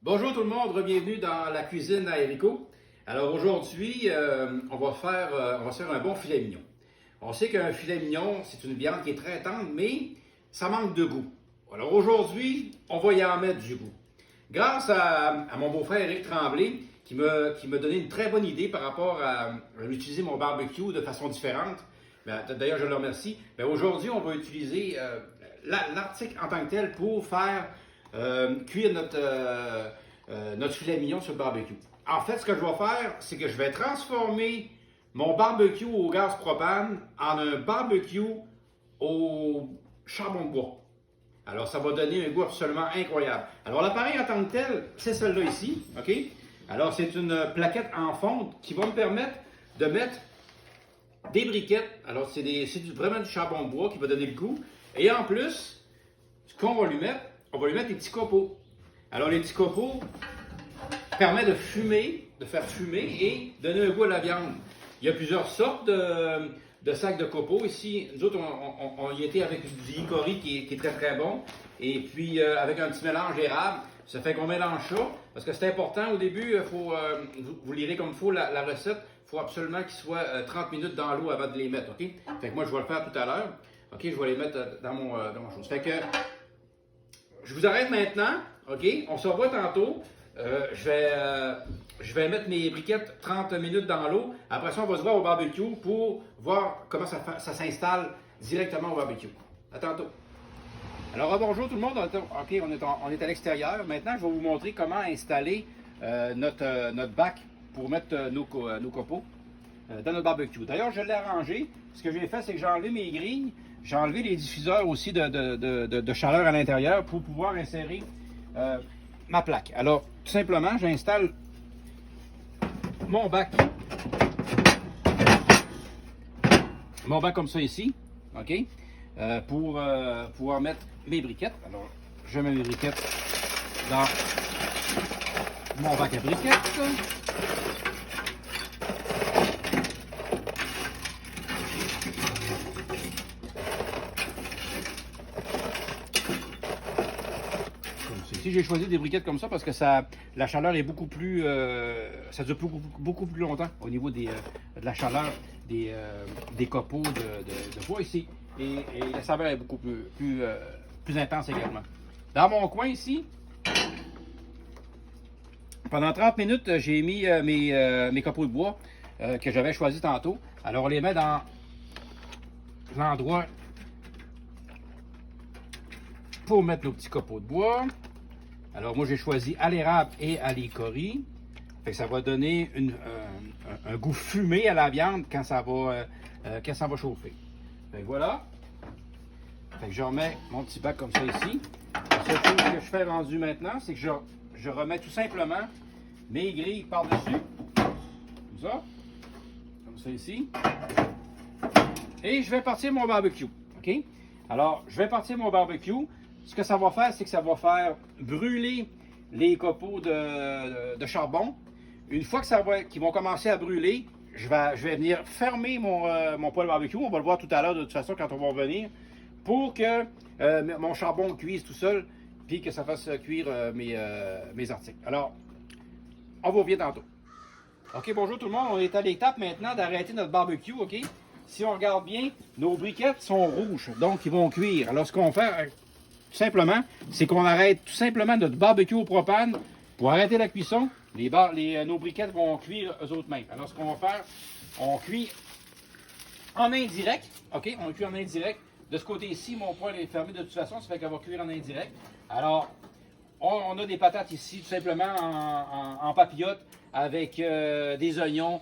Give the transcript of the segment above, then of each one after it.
Bonjour tout le monde, bienvenue dans la cuisine à Erico. Alors aujourd'hui, on va se faire un bon filet mignon. On sait qu'un filet mignon, c'est une viande qui est très tendre, mais ça manque de goût. Alors aujourd'hui, on va y en mettre du goût. Grâce à mon beau-frère Éric Tremblay, qui m'a donné une très bonne idée par rapport à utiliser mon barbecue de façon différente. D'ailleurs, je le remercie. Aujourd'hui, on va utiliser l'article en tant que tel pour faire cuire notre filet mignon sur le barbecue. En fait, ce que je vais faire, c'est que je vais transformer mon barbecue au gaz propane en un barbecue au charbon de bois. Alors, ça va donner un goût absolument incroyable. Alors, l'appareil en tant que tel, c'est celle-là ici, OK? Alors, c'est une plaquette en fonte qui va me permettre de mettre des briquettes. Alors, c'est vraiment du charbon de bois qui va donner le goût. Et en plus, ce qu'on va lui mettre, on va lui mettre des petits copeaux. Alors, les petits copeaux permettent de faire fumer et donner un goût à la viande. Il y a plusieurs sortes de sacs de copeaux. Ici, nous autres, on y était avec du hickory qui est très très bon. Et puis, avec un petit mélange érable. Ça fait qu'on mélange ça, parce que c'est important au début, vous lirez comme il faut la recette, il faut absolument qu'il soit 30 minutes dans l'eau avant de les mettre, OK? Fait que moi, je vais le faire tout à l'heure. OK, je vais les mettre dans mon chose. Fait que, je vous arrête maintenant, OK? On se revoit tantôt. Je vais mettre mes briquettes 30 minutes dans l'eau. Après ça, on va se voir au barbecue pour voir comment ça s'installe directement au barbecue. À tantôt. Alors, bonjour tout le monde. OK, on est à l'extérieur. Maintenant, je vais vous montrer comment installer notre bac pour mettre nos copeaux dans notre barbecue. D'ailleurs, je l'ai arrangé. Ce que j'ai fait, c'est que j'ai enlevé mes grilles. J'ai enlevé les diffuseurs aussi de chaleur à l'intérieur pour pouvoir insérer ma plaque. Alors, tout simplement, j'installe mon bac comme ça ici, OK, pour pouvoir mettre mes briquettes. Alors, je mets mes briquettes dans mon bac à briquettes. Ici, j'ai choisi des briquettes comme ça parce que la chaleur est beaucoup plus, ça dure beaucoup plus longtemps au niveau de la chaleur des copeaux de bois ici. Et la saveur est beaucoup plus intense également. Dans mon coin ici, pendant 30 minutes, j'ai mis mes copeaux de bois que j'avais choisis tantôt. Alors, on les met dans l'endroit pour mettre nos petits copeaux de bois. Alors, moi, j'ai choisi à l'érable et à l'hickory. Ça va donner un goût fumé à la viande quand ça va chauffer. Fait que voilà. Fait que je remets mon petit bac comme ça ici. La seule chose que je fais rendu maintenant, c'est que je remets tout simplement mes grilles par-dessus. Comme ça. Comme ça ici. Et je vais partir mon barbecue. OK? Alors, je vais partir mon barbecue. Ce que ça va faire, c'est que ça va faire brûler les copeaux de charbon. Une fois qu'ils vont commencer à brûler, je vais venir fermer mon poêle barbecue. On va le voir tout à l'heure de toute façon quand on va revenir. Pour que mon charbon cuise tout seul, puis que ça fasse cuire mes articles. Alors, on vous revient tantôt. OK, bonjour tout le monde. On est à l'étape maintenant d'arrêter notre barbecue, OK? Si on regarde bien, nos briquettes sont rouges, donc ils vont cuire. Alors, ce qu'on fait, tout simplement, c'est qu'on arrête tout simplement notre barbecue au propane pour arrêter la cuisson. Nos briquettes vont cuire eux autres mêmes. Alors, ce qu'on va faire, on cuit en indirect. OK, on cuit en indirect. De ce côté-ci, mon poêle est fermé de toute façon, ça fait qu'elle va cuire en indirect. Alors, on a des patates ici, tout simplement en papillote, avec des oignons,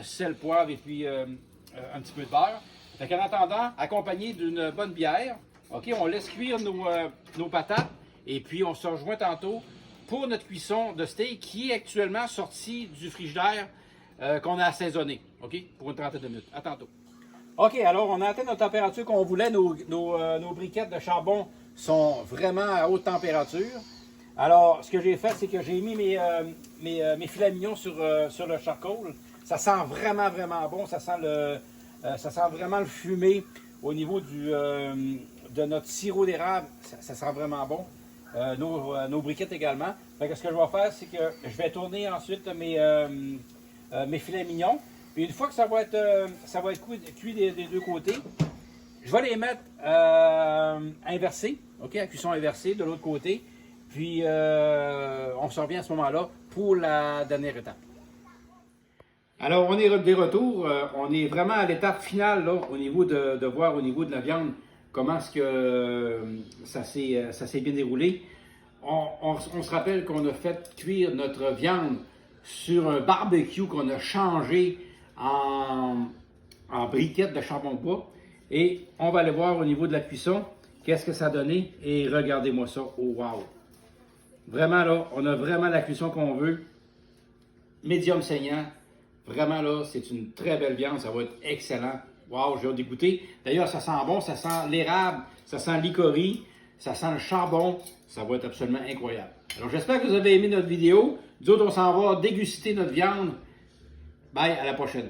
sel, poivre et puis un petit peu de beurre. Fait qu'en attendant, accompagné d'une bonne bière, OK, on laisse cuire nos patates et puis on se rejoint tantôt pour notre cuisson de steak qui est actuellement sorti du frigidaire qu'on a assaisonné, OK, pour une trentaine de minutes. À tantôt. OK, alors on a atteint notre température qu'on voulait. Nos briquettes de charbon sont vraiment à haute température. Alors, ce que j'ai fait, c'est que j'ai mis mes filets mignons sur le charcoal. Ça sent vraiment, vraiment bon. Ça sent vraiment le fumé au niveau de notre sirop d'érable. Ça sent vraiment bon. nos briquettes également. Fait que ce que je vais faire, c'est que je vais tourner ensuite mes filets mignons. Puis une fois que ça va être cuit des deux côtés, je vais les mettre inversés, OK, à cuisson inversée de l'autre côté. Puis on se revient à ce moment-là pour la dernière étape. Alors, on est de retour. On est vraiment à l'étape finale là, au niveau de voir au niveau de la viande comment est-ce que ça s'est bien déroulé. On se rappelle qu'on a fait cuire notre viande sur un barbecue qu'on a changé en briquettes de charbon de bois. Et on va aller voir au niveau de la cuisson qu'est-ce que ça a donné. Et regardez-moi ça. Oh wow! Vraiment là, on a vraiment la cuisson qu'on veut. Médium saignant. Vraiment là, c'est une très belle viande. Ça va être excellent. Wow, j'ai hâte d'écouter. D'ailleurs, ça sent bon. Ça sent l'érable. Ça sent l'icori. Ça sent le charbon. Ça va être absolument incroyable. Alors, j'espère que vous avez aimé notre vidéo. Nous autres, on s'en va déguster notre viande. Bye, à la prochaine.